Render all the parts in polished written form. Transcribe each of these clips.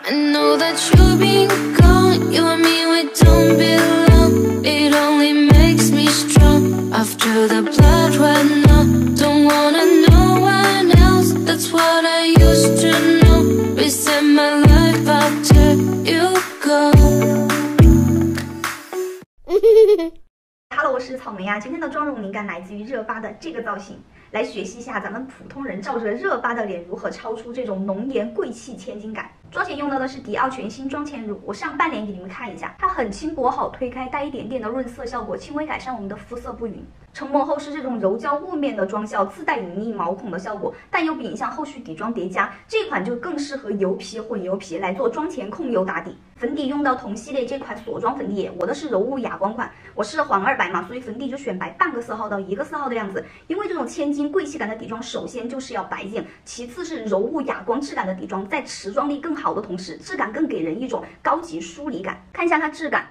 I know that you've been gone. You and me, we don't belong. It only makes me strong. After the blood ran out, don't wanna know one else. That's what I used to know. Reset my life after you go. Hello， 我是草莓啊。今天的妆容灵感来自于热巴的这个造型，来学习一下咱们普通人照着热巴的脸如何超出这种浓颜贵气千金感。妆前用到的是迪奥全新妆前乳，我上半脸给你们看一下，它很轻薄好推开，带一点点的润色效果，轻微改善我们的肤色不匀。成膜后是这种柔焦雾面的妆效，自带隐匿毛孔的效果，但又不影响后续底妆叠加。这款就更适合油皮混油皮来做妆前控油打底。粉底用到同系列这款锁妆粉底液，我的是柔雾哑光款，我是黄200嘛，所以粉底就选白半个色号到1个色号的样子。因为这种千金贵气感的底妆，首先就是要白净，其次是柔雾哑光质感的底妆，在持妆力更好的同时，质感更给人一种高级疏离感。看一下它质感，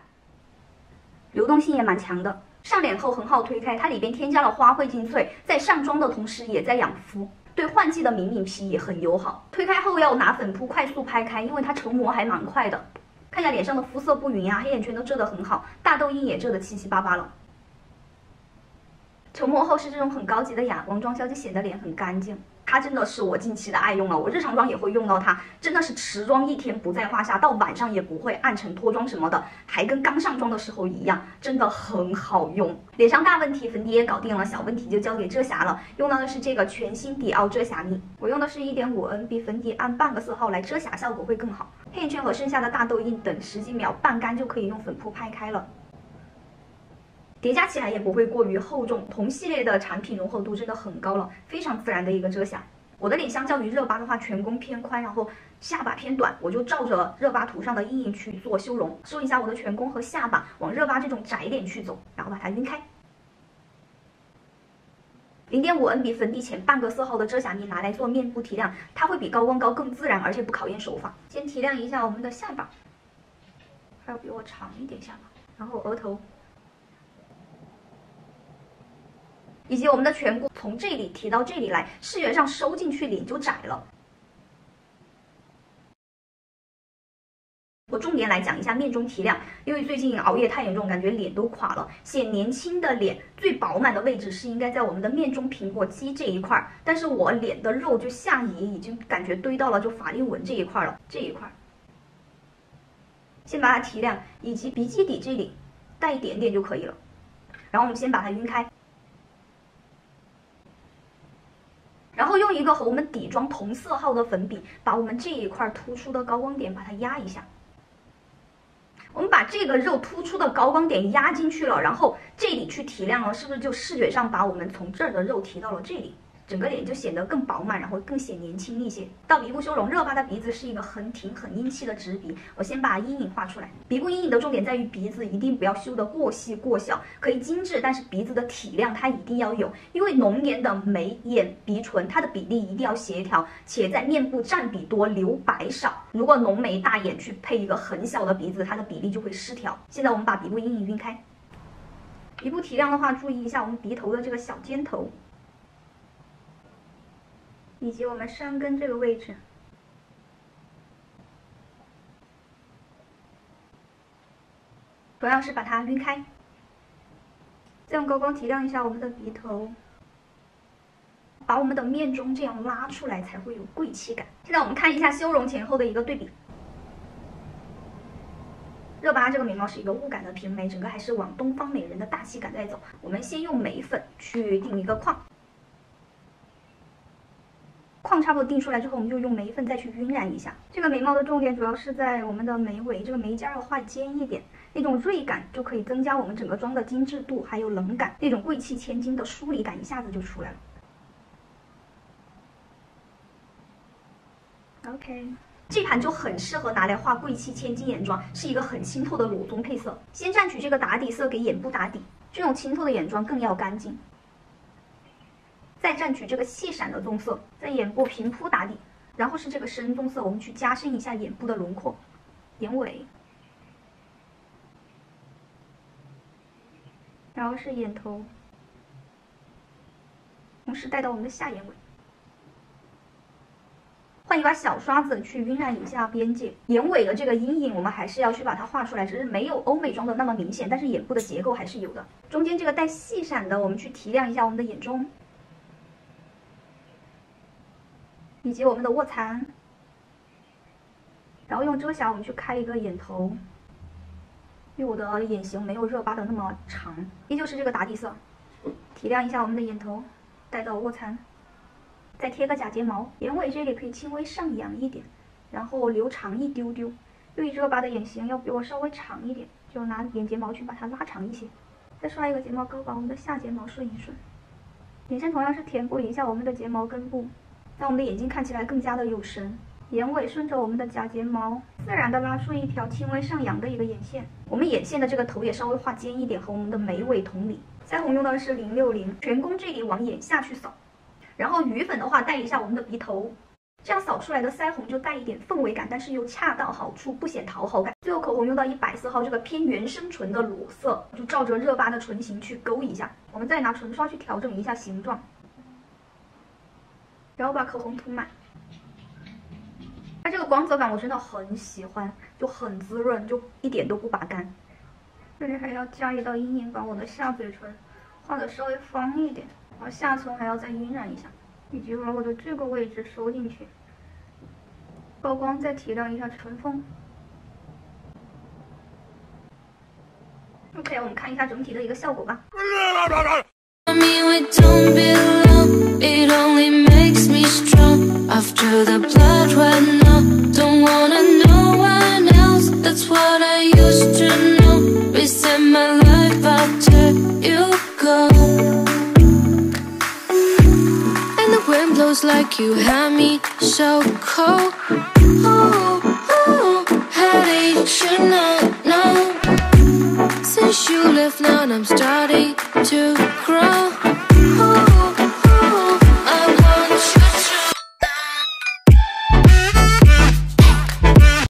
流动性也蛮强的。上脸后很好推开，它里边添加了花卉精粹，在上妆的同时也在养肤，对换季的敏敏皮也很友好。推开后要拿粉扑快速拍开，因为它成膜还蛮快的。看一下脸上的肤色不匀啊，黑眼圈都遮得很好，大痘印也遮得七七八八了。成膜后是这种很高级的哑光妆效，就显得脸很干净。它真的是我近期的爱用了，我日常妆也会用到它，真的是持妆一天不在话下，到晚上也不会暗沉脱妆什么的，还跟刚上妆的时候一样，真的很好用。脸上大问题粉底也搞定了，小问题就交给遮瑕了，用到的是这个全新迪奥遮瑕蜜，我用的是 1.5N， 比粉底按半个色号来遮瑕效果会更好。黑眼圈和剩下的大痘印等10几秒半干就可以用粉扑拍开了。叠加起来也不会过于厚重，同系列的产品融合度真的很高了，非常自然的一个遮瑕。我的脸相较于热巴的话，颧弓偏宽，然后下巴偏短，我就照着热巴图上的阴影去做修容，收一下我的颧弓和下巴，往热巴这种窄脸去走，然后把它晕开。0.5N 比粉底浅半个色号的遮瑕蜜拿来做面部提亮，它会比高光膏更自然，而且不考验手法。先提亮一下我们的下巴，还有比我长一点下巴，然后额头。以及我们的颧骨从这里提到这里来，视觉上收进去脸就窄了。我重点来讲一下面中提亮，因为最近熬夜太严重，感觉脸都垮了。显年轻的脸最饱满的位置是应该在我们的面中苹果肌这一块，但是我脸的肉就下移已经感觉堆到了就法令纹这一块了，这一块。先把它提亮，以及鼻基底这里带一点点就可以了。然后我们先把它晕开。然后用一个和我们底妆同色号的粉笔，把我们这一块突出的高光点把它压一下。我们把这个肉突出的高光点压进去了，然后这里去提亮了，是不是就视觉上把我们从这儿的肉提到了这里？整个脸就显得更饱满，然后更显年轻一些。到鼻部修容，热巴的鼻子是一个很挺很英气的直鼻，我先把阴影画出来。鼻部阴影的重点在于鼻子一定不要修得过细过小，可以精致，但是鼻子的体量它一定要有，因为浓颜的眉眼鼻唇它的比例一定要协调，且在面部占比多留白少。如果浓眉大眼去配一个很小的鼻子，它的比例就会失调。现在我们把鼻部阴影晕开。鼻部提亮的话，注意一下我们鼻头的这个小尖头。以及我们山根这个位置，同样是把它晕开，再用高光提亮一下我们的鼻头，把我们的面中这样拉出来才会有贵气感。现在我们看一下修容前后的一个对比。热巴这个眉毛是一个雾感的平眉，整个还是往东方美人的大气感在走。我们先用眉粉去定一个框。框差不多定出来之后，我们就用眉粉再去晕染一下。这个眉毛的重点主要是在我们的眉尾，这个眉尖要画尖一点，那种锐感就可以增加我们整个妆的精致度，还有冷感，那种贵气千金的疏离感一下子就出来了。OK， 这盘就很适合拿来画贵气千金眼妆，是一个很清透的裸棕配色。先蘸取这个打底色给眼部打底，这种清透的眼妆更要干净。再蘸取这个细闪的棕色，在眼部平铺打底，然后是这个深棕色，我们去加深一下眼部的轮廓，眼尾，然后是眼头，同时带到我们的下眼尾。换一把小刷子去晕染一下边界，眼尾的这个阴影我们还是要去把它画出来，只是没有欧美妆的那么明显，但是眼部的结构还是有的。中间这个带细闪的，我们去提亮一下我们的眼中，以及我们的卧蚕，然后用遮瑕我们去开一个眼头，因为我的眼型没有热巴的那么长，依旧是这个打底色，提亮一下我们的眼头，带到卧蚕。再贴个假睫毛，眼尾这里可以轻微上扬一点，然后留长一丢丢。因为热巴的眼型要比我稍微长一点，就拿眼睫毛去把它拉长一些。再刷一个睫毛膏，把我们的下睫毛顺一顺。眼线同样是填补一下我们的睫毛根部，让我们的眼睛看起来更加的有神。眼尾顺着我们的假睫毛，自然的拉出一条轻微上扬的一个眼线。我们眼线的这个头也稍微画尖一点，和我们的眉尾同理。腮红用的是060，全攻这里往眼下去扫。然后余粉的话带一下我们的鼻头，这样扫出来的腮红就带一点氛围感，但是又恰到好处，不显讨好感。最后口红用到140号这个偏原生唇的裸色，就照着热巴的唇形去勾一下。我们再拿唇刷去调整一下形状，然后把口红涂满。它这个光泽感我真的很喜欢，就很滋润，就一点都不拔干。这里还要加一道阴影，把我的下嘴唇画的稍微方一点。然后下层还要再晕染一下，以及把我的这个位置收进去，曝光再提亮一下唇峰。OK， 我们看一下整体的一个效果吧。Like you had me so cold. Oh, oh, how did you know? Since you left now, I'm starting to